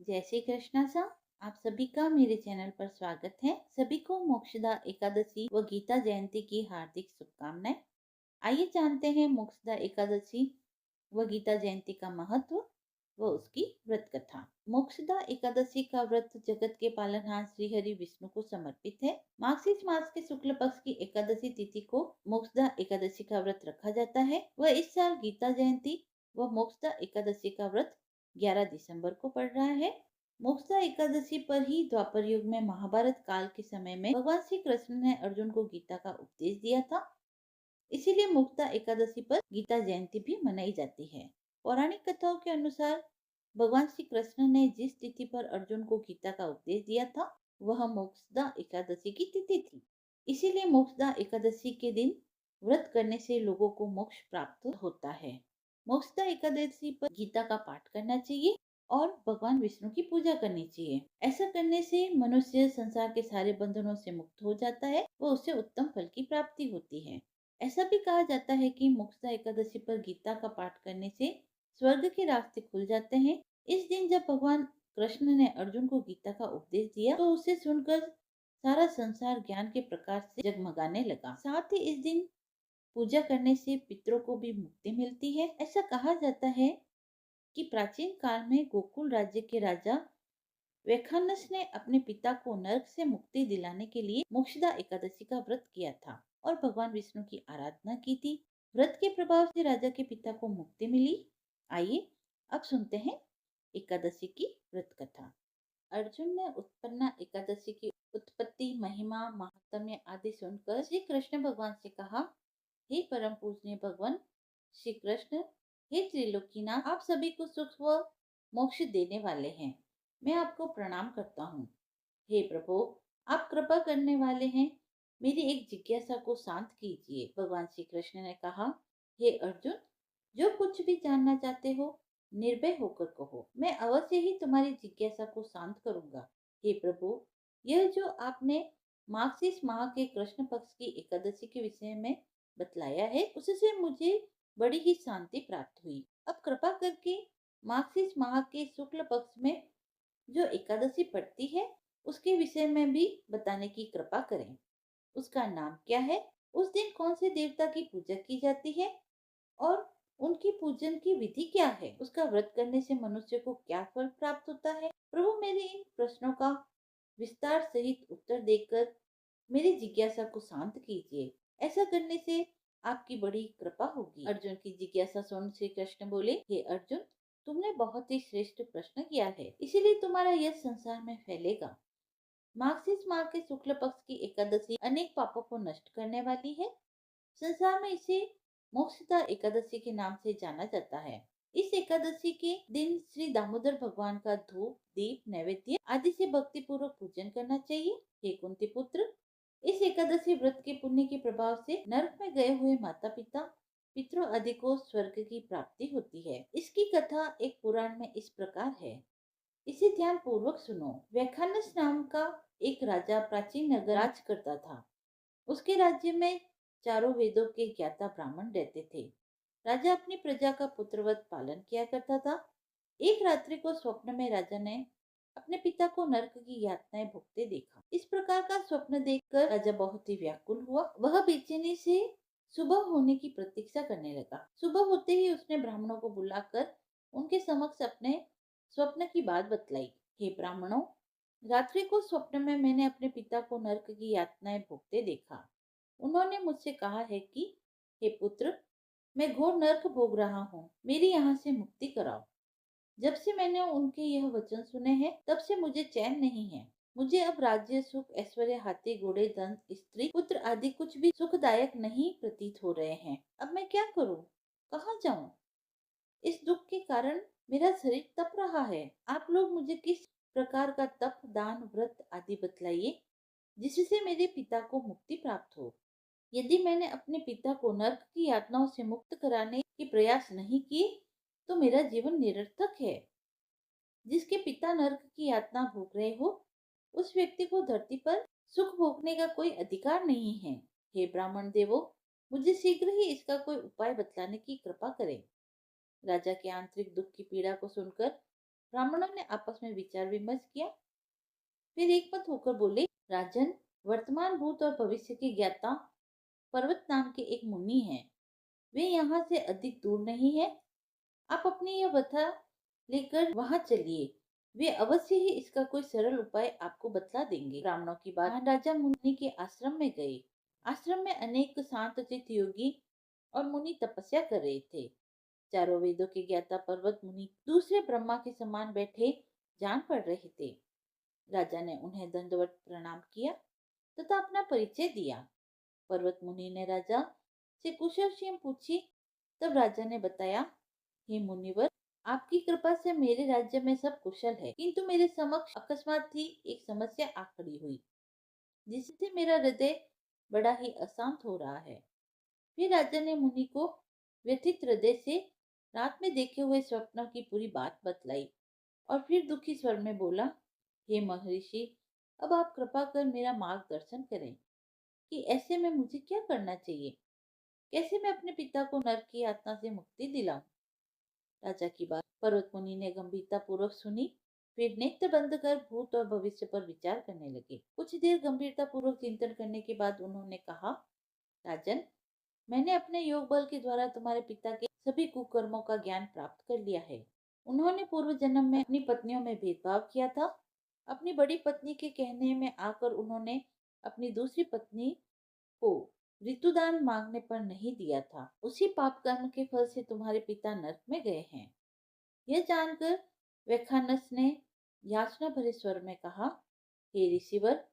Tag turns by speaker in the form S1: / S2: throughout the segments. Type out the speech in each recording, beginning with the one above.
S1: जय श्री कृष्णा सा। आप सभी का मेरे चैनल पर स्वागत है। सभी को मोक्षदा एकादशी व गीता जयंती की हार्दिक शुभकामनाएं। आइए जानते हैं मोक्षदा एकादशी व गीता जयंती का महत्व व उसकी व्रत कथा। मोक्षदा एकादशी का व्रत जगत के पालनहार श्री हरि विष्णु को समर्पित है। मार्गशीर्ष मास के शुक्ल पक्ष की एकादशी तिथि को मोक्षदा एकादशी का व्रत रखा जाता है। वह इस साल गीता जयंती व मोक्षदा एकादशी का व्रत 11 दिसंबर को पड़ रहा है। मोक्षा एकादशी पर ही द्वापर युग में महाभारत काल के समय में भगवान श्री कृष्ण ने अर्जुन को गीता का उपदेश दिया था। इसीलिए मुक्ता एकादशी पर गीता जयंती भी मनाई जाती है। पौराणिक कथाओं के अनुसार भगवान श्री कृष्ण ने जिस तिथि पर अर्जुन को गीता का उपदेश दिया था वह मोक्षदा एकादशी की तिथि थी। इसीलिए मोक्षदा एकादशी के दिन व्रत करने से लोगों को मोक्ष प्राप्त होता है। मोक्षदा एकादशी पर गीता का पाठ करना चाहिए और भगवान विष्णु की पूजा करनी चाहिए। ऐसा करने से मनुष्य संसार के सारे बंधनों से मुक्त हो जाता है व उसे उत्तम फल की प्राप्ति होती है। ऐसा भी कहा जाता है कि मोक्षदा एकादशी पर गीता का पाठ करने से स्वर्ग के रास्ते खुल जाते हैं। इस दिन जब भगवान कृष्ण ने अर्जुन को गीता का उपदेश दिया तो उसे सुनकर सारा संसार ज्ञान के प्रकाश से जगमगाने लगा। साथ ही इस दिन पूजा करने से पितरों को भी मुक्ति मिलती है। ऐसा कहा जाता है कि प्राचीन काल में गोकुल राज्य के राजा वैखानस ने अपने पिता को नरक से मुक्ति दिलाने के लिए मोक्षदा एकादशी का व्रत किया था और भगवान विष्णु की आराधना की थी। व्रत के प्रभाव से राजा के पिता को मुक्ति मिली। आइए अब सुनते हैं एकादशी की व्रत कथा। अर्जुन ने उत्पन्ना एकादशी की उत्पत्ति, महिमा, महात्म्य आदि सुनकर श्री कृष्ण भगवान से कहा, हे परम पूजनीय भगवान श्री कृष्ण, हे त्रिलोकीनाथ, आप सभी को सुख व मोक्ष देने वाले हैं। मैं आपको प्रणाम करता हूँ। हे प्रभु, आप कृपा करने वाले हैं। मेरी एक जिज्ञासा को शांत कीजिए। भगवान श्री कृष्ण ने कहा, हे अर्जुन, जो कुछ भी जानना चाहते हो निर्भय होकर कहो, मैं अवश्य ही तुम्हारी जिज्ञासा को शांत करूंगा। हे प्रभु, यह जो आपने मार्गशीर्ष माह के कृष्ण पक्ष की एकादशी के विषय में बतलाया है उससे मुझे बड़ी ही शांति प्राप्त हुई। अब कृपा करके मार्गशीर्ष माह के शुक्ल पक्ष में जो एकादशी पड़ती है उसके विषय में भी बताने की कृपा करें। उसका नाम क्या है, उस दिन कौन से देवता की पूजा की जाती है और उनकी पूजन की विधि क्या है, उसका व्रत करने से मनुष्य को क्या फल प्राप्त होता है। प्रभु, मेरे इन प्रश्नों का विस्तार सहित उत्तर देकर मेरी जिज्ञासा को शांत कीजिए। ऐसा करने से आपकी बड़ी कृपा होगी। अर्जुन की जिज्ञासा सुन श्री कृष्ण बोले, हे अर्जुन, तुमने बहुत ही श्रेष्ठ प्रश्न किया है, इसीलिए तुम्हारा यश संसार में फैलेगा। मार्गशीर्ष माह के शुक्ल पक्ष की एकादशी अनेक पापों को नष्ट करने वाली है। संसार में इसे मोक्षदा एकादशी के नाम से जाना जाता है। इस एकादशी के दिन श्री दामोदर भगवान का धूप, दीप, नैवेद्य आदि से भक्ति पूर्वक पूजन करना चाहिए। हे कुंती पुत्र, इस एकादशी व्रत के पुण्य के प्रभाव से नरक में गए हुए माता पिता, पितरों आदि को स्वर्ग की प्राप्ति होती है। इसकी कथा एक पुराण में इस प्रकार है, इसे ध्यान पूर्वक सुनो। वैखानस नाम का एक राजा प्राचीन नगर राज करता था। उसके राज्य में चारों वेदों के ज्ञाता ब्राह्मण रहते थे। राजा अपनी प्रजा का पुत्रवत पालन किया करता था। एक रात्रि को स्वप्न में राजा ने अपने पिता को नरक की यातनाएं भोगते देखा। इस प्रकार का स्वप्न देखकर राजा बहुत ही व्याकुल हुआ। वह बेचैनी से सुबह होने की प्रतीक्षा करने लगा। सुबह होते ही उसने ब्राह्मणों को बुलाकर उनके समक्ष अपने स्वप्न की बात बतलाई। हे ब्राह्मणों, रात्रि को स्वप्न में मैंने अपने पिता को नरक की यातनाएं भोगते देखा। उन्होंने मुझसे कहा है कि हे पुत्र, मैं घोर नरक भोग रहा हूँ, मेरी यहाँ से मुक्ति कराओ। जब से मैंने उनके यह वचन सुने हैं तब से मुझे चैन नहीं है। मुझे अब राज्य, सुख, ऐश्वर्य, हाथी, घोड़े, धन, स्त्री, पुत्र आदि कुछ भी सुखदायक नहीं प्रतीत हो रहे हैं। अब मैं क्या करूँ, कहाँ जाऊँ? इस दुख के कारण मेरा शरीर तप रहा है। आप लोग मुझे किस प्रकार का तप, दान, व्रत आदि बतलाइए जिससे मेरे पिता को मुक्ति प्राप्त हो। यदि मैंने अपने पिता को नरक की यातनाओं से मुक्त कराने के प्रयास नहीं किए तो मेरा जीवन निरर्थक है। जिसके पिता नरक की यातना भोग रहे हो उस व्यक्ति को धरती पर सुख भोगने का कोई अधिकार नहीं है। हे ब्राह्मण देवो, मुझे शीघ्र ही इसका कोई उपाय बतलाने की कृपा करें। राजा के आंतरिक दुख की पीड़ा को सुनकर ब्राह्मणों ने आपस में विचार विमर्श किया, फिर एक मत होकर बोले, राजन, वर्तमान भूत और भविष्य के ज्ञाता पर्वत नाम के एक मुनि हैं। वे यहाँ से अधिक दूर नहीं है। आप अपनी यह व्यथा लेकर वहां चलिए। वे अवश्य ही इसका कोई सरल उपाय आपको बतला देंगे। ब्राह्मणों की बात मान राजा मुनि के आश्रम में गए। आश्रम में अनेक शांतचित्त योगी और मुनि तपस्या कर रहे थे। चारों वेदों के ज्ञाता पर्वत मुनि दूसरे ब्रह्मा के समान बैठे जान पड़ रहे थे। राजा ने उन्हें दंडवत प्रणाम किया तथा अपना परिचय दिया। पर्वत मुनि ने राजा से कुशल क्षेम पूछी। तब राजा ने बताया, हे मुनिवर, आपकी कृपा से मेरे राज्य में सब कुशल है, किंतु मेरे समक्ष अकस्मात ही एक समस्या आ खड़ी हुई, जिससे मेरा हृदय बड़ा ही अशांत हो रहा है। फिर राजा ने मुनि को व्यथित हृदय से रात में देखे हुए स्वप्न की पूरी बात बतलाई और फिर दुखी स्वर में बोला, हे महर्षि, अब आप कृपा कर मेरा मार्गदर्शन करें कि ऐसे में मुझे क्या करना चाहिए। कैसे मैं अपने पिता को नरक की यातना से मुक्ति दिलाऊं। राजा की बात पर्वत मुनि ने गंभीरता पूर्वक सुनी। फिर नेत्र बंद कर भूत और भविष्य पर विचार करने लगे। कुछ देर गंभीरता पूर्वक चिंतन करने के बाद उन्होंने कहा, राजन, मैंने अपने योग बल के द्वारा तुम्हारे पिता के सभी कुकर्मों का ज्ञान प्राप्त कर लिया है। उन्होंने पूर्व जन्म में अपनी पत्नियों में भेदभाव किया था। अपनी बड़ी पत्नी के कहने में आकर उन्होंने अपनी दूसरी पत्नी को ऋतुदान मांगने पर नहीं दिया था। उसी पाप कर्म के फल से तुम्हारे पिता नरक में गए हैं। यह जानकर वैखानस ने याचना भरे स्वर में कहा, हे ऋषिवर,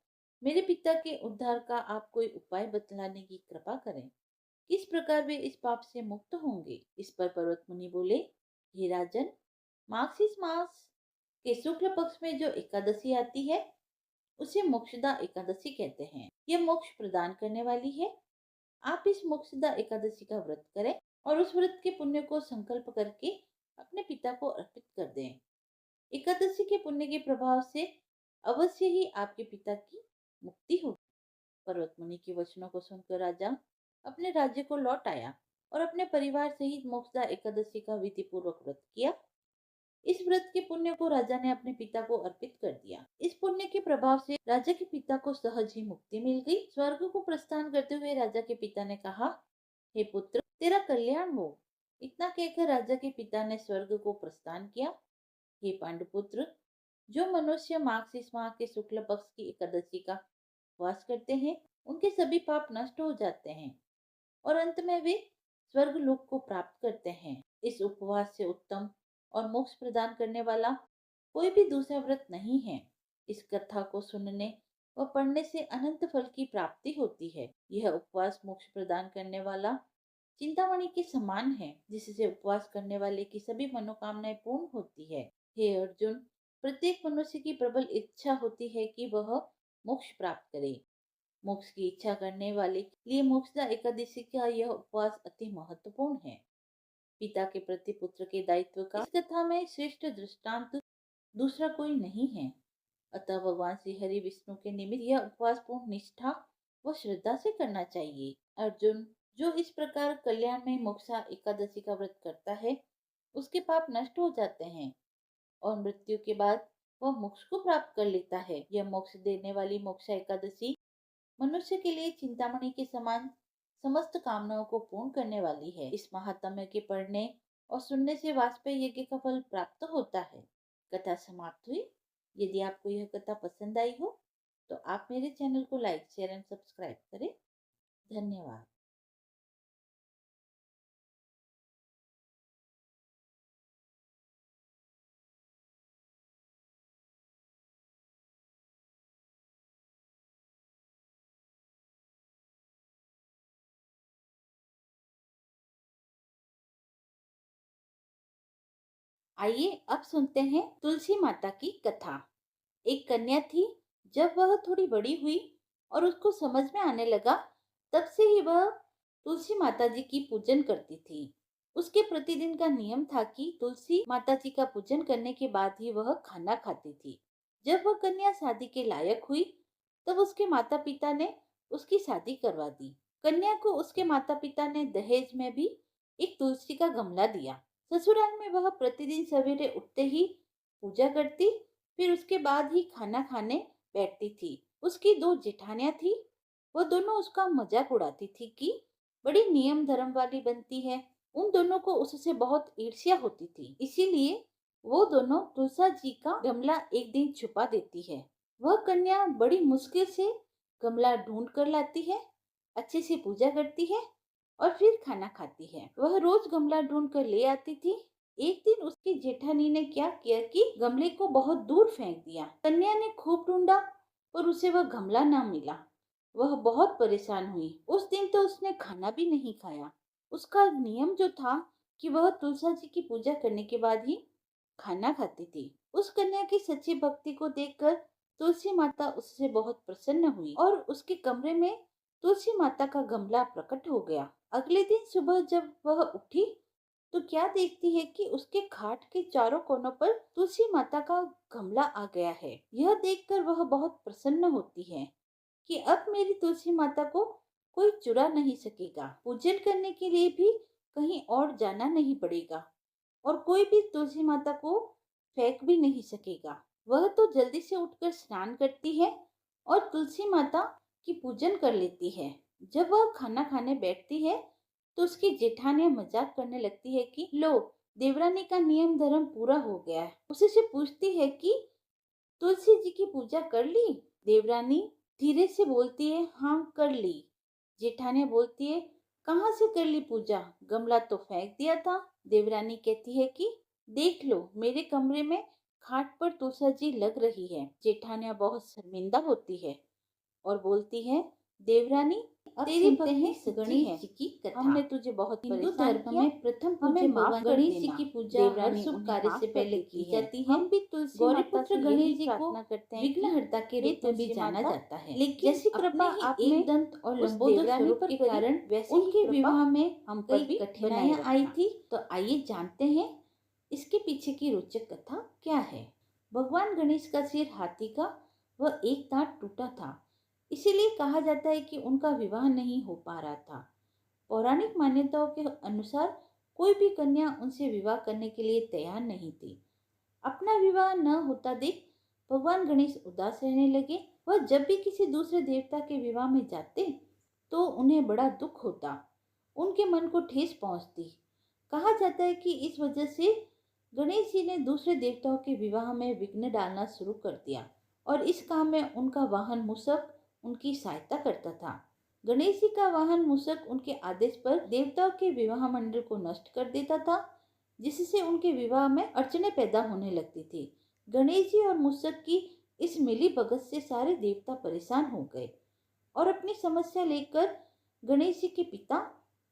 S1: मेरे पिता के उद्धार का आप कोई उपाय बतलाने की कृपा करें। किस प्रकार वे इस पाप से मुक्त होंगे। इस पर पर्वत मुनि बोले, हे राजन, मार्गशीर्ष मास के शुक्ल पक्ष में जो एकादशी आती है उसे मोक्षदा एकादशी कहते हैं। यह मोक्ष प्रदान करने वाली है। आप इस मोक्षदा एकादशी का व्रत करें और उस व्रत के पुण्य को संकल्प करके अपने पिता को अर्पित कर दें। एकादशी के पुण्य के प्रभाव से अवश्य ही आपके पिता की मुक्ति होगी। पर्वत मुनि के वचनों को सुनकर राजा अपने राज्य को लौट आया और अपने परिवार सहित मोक्षदा एकादशी का विधि पूर्वक व्रत किया। इस व्रत के पुण्य को राजा ने अपने पिता को अर्पित कर दिया। इस पुण्य के प्रभाव से राजा के पिता को सहज ही मुक्ति मिल गई। स्वर्ग को प्रस्थान करते हुए राजा के पिता ने कहा, हे पुत्र, तेरा कल्याण हो। इतना कहकर राजा के पिता ने स्वर्ग को प्रस्थान किया। हे पांडुपुत्र, जो मनुष्य मार्गशीर्ष माह के शुक्ल पक्ष की एकादशी का उपवास करते हैं, उनके सभी पाप नष्ट हो जाते हैं और अंत में वे स्वर्ग लोक को प्राप्त करते हैं। इस उपवास से उत्तम और मोक्ष प्रदान करने वाला कोई भी दूसरा व्रत नहीं है। इस कथा को सुनने व पढ़ने से अनंत फल की प्राप्ति होती है। यह उपवास मोक्ष प्रदान करने वाला चिंतामणि के समान है, जिससे उपवास करने वाले की सभी मनोकामनाएं पूर्ण होती है। हे अर्जुन, प्रत्येक मनुष्य की प्रबल इच्छा होती है कि वह मोक्ष प्राप्त करे। मोक्ष की इच्छा करने वाले के लिए मोक्षदा एकादशी का यह उपवास अति महत्वपूर्ण है। पिता के प्रति पुत्र के दायित्व का इस कथा में श्रेष्ठ दृष्टांत दूसरा कोई नहीं है। अतः भगवान श्री हरि विष्णु के निमित्त यह उपवास पूर्ण निष्ठा व श्रद्धा से करना चाहिए। अर्जुन, जो इस प्रकार कल्याण में मोक्षा एकादशी का व्रत करता है, उसके पाप नष्ट हो जाते हैं और मृत्यु के बाद वह मोक्ष को प्राप्त कर लेता है। यह मोक्ष देने वाली मोक्षा एकादशी मनुष्य के लिए चिंतामणि के समान समस्त कामनाओं को पूर्ण करने वाली है। इस महात्म्य के पढ़ने और सुनने से वाजपेयी यज्ञ का फल प्राप्त होता है। कथा समाप्त हुई। यदि आपको यह कथा पसंद आई हो तो आप मेरे चैनल को लाइक, शेयर एंड सब्सक्राइब करें। धन्यवाद। आइए अब सुनते हैं तुलसी माता की कथा। एक कन्या थी। जब वह थोड़ी बड़ी हुई और उसको समझ में आने लगा, तब से ही वह तुलसी माता जी की पूजन करती थी। उसके प्रतिदिन का नियम था कि तुलसी माता जी का पूजन करने के बाद ही वह खाना खाती थी। जब वह कन्या शादी के लायक हुई, तब उसके माता पिता ने उसकी शादी करवा दी। कन्या को उसके माता पिता ने दहेज में भी एक तुलसी का गमला दिया। ससुराल में वह प्रतिदिन सवेरे उठते ही पूजा करती, फिर उसके बाद ही खाना खाने बैठती थी। उसकी दो जेठानियां थी, वो दोनों उसका मजाक उड़ाती थी कि बड़ी नियम धर्म वाली बनती है। उन दोनों को उससे बहुत ईर्ष्या होती थी, इसीलिए वो दोनों तुलसा जी का गमला एक दिन छुपा देती है। वह कन्या बड़ी मुश्किल से गमला ढूंढ कर लाती है, अच्छे से पूजा करती है और फिर खाना खाती है। वह रोज गमला ढूंढ कर ले आती थी। एक दिन उसकी जेठानी ने क्या किया कि गमले को बहुत दूर फेंक दिया। कन्या ने खूब ढूंढा पर उसे वह गमला ना मिला। वह बहुत परेशान हुई। उस दिन तो उसने खाना भी नहीं खाया। उसका नियम जो था कि वह तुलसा जी की पूजा करने के बाद ही खाना खाती थी। उस कन्या की सच्ची भक्ति को देखकर तुलसी माता उससे बहुत प्रसन्न हुई और उसके कमरे में तुलसी माता का गमला प्रकट हो गया। अगले दिन सुबह जब वह उठी तो क्या देखती है कि उसके खाट के चारों कोनों पर तुलसी माता का गमला आ गया है। यह देखकर वह बहुत प्रसन्न होती है कि अब मेरी तुलसी माता को कोई चुरा नहीं सकेगा। पूजन करने के लिए भी कहीं और जाना नहीं पड़ेगा और कोई भी तुलसी माता को फेंक भी नहीं सकेगा। वह तो जल्दी से उठकर स्नान करती है और तुलसी माता की पूजन कर लेती है। जब वह खाना खाने बैठती है तो उसकी जेठानियां मजाक करने लगती है कि लो, देवरानी का नियम धर्म पूरा हो गया है। उसी से पूछती है कि तुलसी जी की पूजा कर ली? देवरानी धीरे से बोलती है, हाँ कर ली। जेठानियां बोलती है, कहाँ से कर ली पूजा? गमला तो फेंक दिया था। देवरानी कहती है कि देख लो, मेरे कमरे में खाट पर तुलसा जी लग रही है। जेठानियां बहुत शर्मिंदा होती है और बोलती है, देवरानी अब तेरी भक्ति गणेश जी की कथा। हमने तुझे बहुत हिंदू धर्म में प्रथम पूज्य भगवान गणेश जी की पूजा हर शुभ कार्य से पहले की जाती है। हम भी तुलसी माता से गणेश जी को विघ्नहर्ता के रूप में भी जाना जाता है। लेकिन जैसी कृपा आपने दंत और लंबोदर स्वरूप के कारण उनके विवाह में हम पर भी कठिनाइयां आई थी। तो आइए जानते हैं इसके पीछे की रोचक कथा क्या है। भगवान गणेश का सिर हाथी का वह एक दांत टूटा था, इसीलिए कहा जाता है कि उनका विवाह नहीं हो पा रहा था। पौराणिक मान्यताओं के अनुसार कोई भी कन्या उनसे विवाह करने के लिए तैयार नहीं थी। अपना विवाह न होता देख भगवान गणेश उदास रहने लगे। वह जब भी किसी दूसरे देवता के विवाह में जाते तो उन्हें बड़ा दुख होता, उनके मन को ठेस पहुंचती। कहा जाता है कि इस वजह से गणेश जी ने दूसरे देवताओं के विवाह में विघ्न डालना शुरू कर दिया और इस काम में उनका वाहन मूषक उनकी सहायता करता था। गणेश जी का वाहन मूषक उनके आदेश पर देवताओं के विवाह मंडल को नष्ट कर देता था, जिससे उनके विवाह में अड़चने पैदा होने लगती थी। गणेश जी और मूषक की इस मिली भगत से सारे देवता परेशान हो गए और अपनी समस्या लेकर गणेश जी के पिता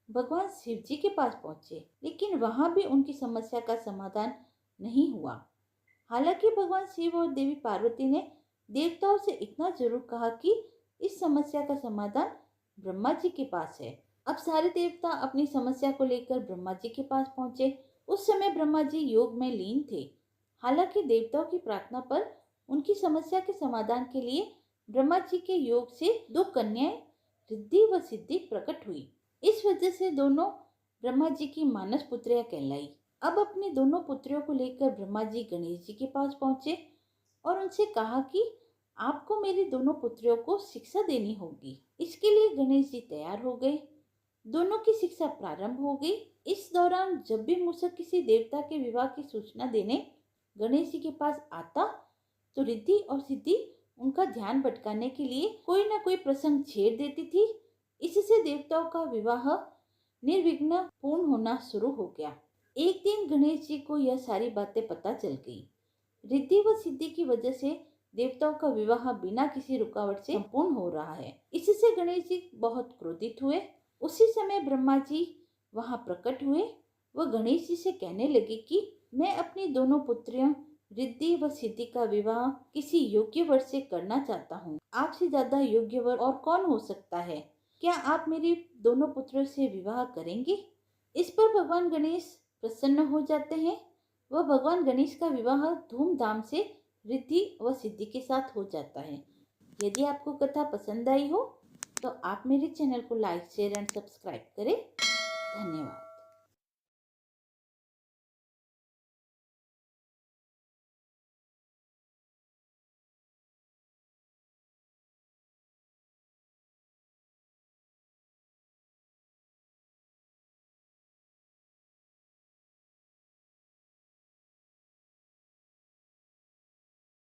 S1: भगवान शिव जी के पास पहुंचे, लेकिन वहां भी उनकी समस्या का समाधान नहीं हुआ। हालांकि भगवान शिव और देवी पार्वती ने देवताओं से इतना जरूर कहा कि इस समस्या का समाधान ब्रह्मा जी के पास है। अब सारे देवता अपनी समस्या को लेकर ब्रह्मा जी के पास पहुंचे। उस समय ब्रह्मा जी योग में लीन थे। हालांकि देवताओं की प्रार्थना पर उनकी समस्या के समाधान के लिए ब्रह्मा जी के योग से दो कन्याएं रिद्धि व सिद्धि प्रकट हुई। इस वजह से दोनों ब्रह्मा जी की मानस पुत्रियां कहलाई। अब अपनी दोनों पुत्रियों को लेकर ब्रह्मा जी गणेश जी के पास पहुंचे और उनसे कहा कि आपको मेरी दोनों पुत्रियों को शिक्षा देनी होगी। इसके लिए गणेश जी तैयार हो गए। दोनों की शिक्षा प्रारंभ हो गई। इस दौरान जब भी मूषक किसी देवता के विवाह की सूचना देने गणेश जी के पास आता तो रिद्धि और सिद्धि उनका ध्यान भटकाने के लिए कोई न कोई प्रसंग छेड़ देती थी। इससे देवताओं का विवाह निर्विघ्न पूर्ण होना शुरू हो गया। एक दिन गणेश जी को यह सारी बातें पता चल गई। रिद्धि व सिद्धि की वजह से देवताओं का विवाह बिना किसी रुकावट से संपूर्ण हो रहा है। इससे गणेश जी बहुत क्रोधित हुए। उसी समय ब्रह्मा जी वहां प्रकट हुए। वह गणेश जी से कहने लगे कि मैं अपनी दोनों पुत्रियों रिद्धि व सिद्धि का विवाह किसी योग्य वर से करना चाहता हूँ। आपसे ज्यादा योग्य वर और कौन हो सकता है? क्या आप मेरी दोनों पुत्रियों से विवाह करेंगे? इस पर भगवान गणेश प्रसन्न हो जाते हैं। वह भगवान गणेश का विवाह धूमधाम से रिद्धि व सिद्धि के साथ हो जाता है। यदि आपको कथा पसंद आई हो तो आप मेरे चैनल को लाइक, शेयर एंड सब्सक्राइब करें। धन्यवाद।